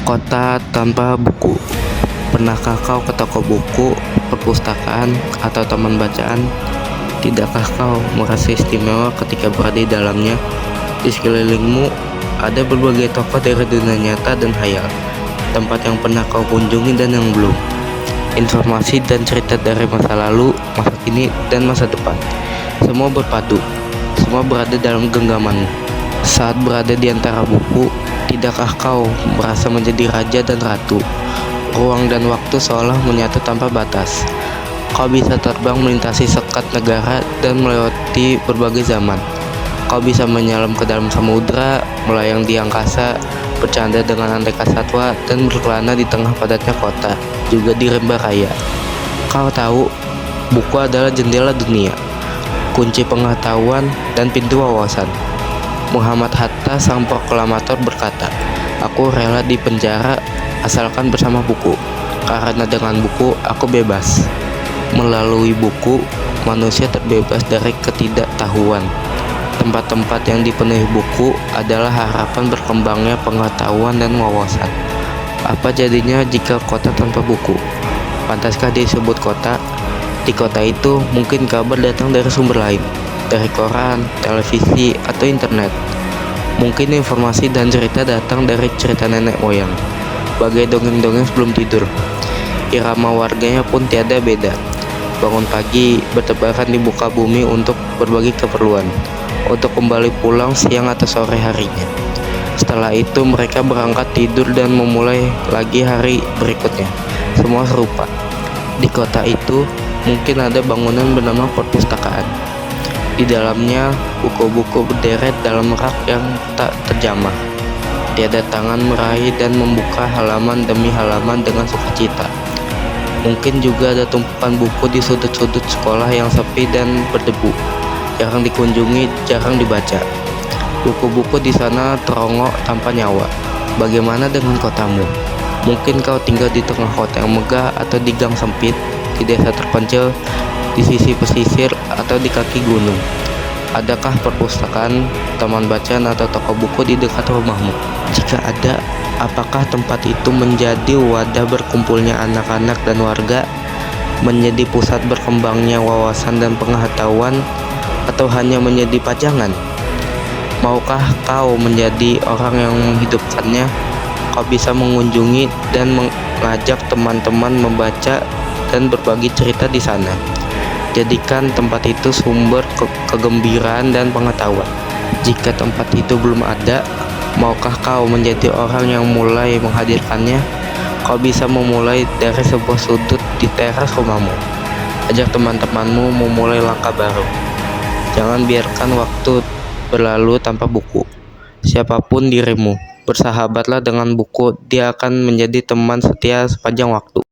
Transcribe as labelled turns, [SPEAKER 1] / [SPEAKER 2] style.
[SPEAKER 1] Kota tanpa buku. Pernahkah kau ke toko buku, perpustakaan, atau taman bacaan? Tidakkah kau merasa istimewa ketika berada di dalamnya? Di sekelilingmu ada berbagai tokoh dari dunia nyata dan hayal, tempat yang pernah kau kunjungi dan yang belum. Informasi dan cerita dari masa lalu, masa kini, dan masa depan. Semua berpadu, semua berada dalam genggamanmu. Saat berada di antara buku, tidakkah kau merasa menjadi raja dan ratu? Ruang dan waktu seolah menyatu tanpa batas. Kau bisa terbang melintasi sekat negara dan melewati berbagai zaman. Kau bisa menyelam ke dalam samudra, melayang di angkasa, bercanda dengan aneka satwa, dan berkelana di tengah padatnya kota, juga di rimba raya. Kau tahu, buku adalah jendela dunia, kunci pengetahuan, dan pintu wawasan. Muhammad Hatta, sang proklamator, berkata, "Aku rela di penjara asalkan bersama buku, karena dengan buku aku bebas." Melalui buku, manusia terbebas dari ketidaktahuan. Tempat-tempat yang dipenuhi buku adalah harapan berkembangnya pengetahuan dan wawasan. Apa jadinya jika kota tanpa buku? Pantaskah disebut kota? Di kota itu mungkin kabar datang dari sumber lain, dari koran, televisi, atau internet. Mungkin informasi dan cerita datang dari cerita nenek moyang, bagai dongeng-dongeng sebelum tidur. Irama warganya pun tiada beda. Bangun pagi, bertebaran di muka bumi untuk berbagi keperluan, untuk kembali pulang siang atau sore harinya. Setelah itu mereka berangkat tidur dan memulai lagi hari berikutnya. Semua serupa. Di kota itu mungkin ada bangunan bernama perpustakaan. Di dalamnya buku-buku berderet dalam rak yang tak terjamah. Tiada tangan meraih dan membuka halaman demi halaman dengan sukacita. Mungkin juga ada tumpukan buku di sudut-sudut sekolah yang sepi dan berdebu, jarang dikunjungi, jarang dibaca. Buku-buku di sana terongok tanpa nyawa. Bagaimana dengan kotamu? Mungkin kau tinggal di tengah kota yang megah, atau di gang sempit, di desa terpencil, di sisi pesisir, atau di kaki gunung. Adakah perpustakaan, taman bacaan, atau toko buku di dekat rumahmu? Jika ada, apakah tempat itu menjadi wadah berkumpulnya anak-anak dan warga, menjadi pusat berkembangnya wawasan dan pengetahuan, atau hanya menjadi pajangan? Maukah kau menjadi orang yang menghidupkannya? Kau bisa mengunjungi dan mengajak teman-teman membaca dan berbagi cerita di sana. Jadikan tempat itu sumber kegembiraan dan pengetahuan. Jika tempat itu belum ada, maukah kau menjadi orang yang mulai menghadirkannya? Kau bisa memulai dari sebuah sudut di teras rumahmu. Ajak teman-temanmu memulai langkah baru. Jangan biarkan waktu berlalu tanpa buku. Siapapun dirimu, bersahabatlah dengan buku. Dia akan menjadi teman setia sepanjang waktu.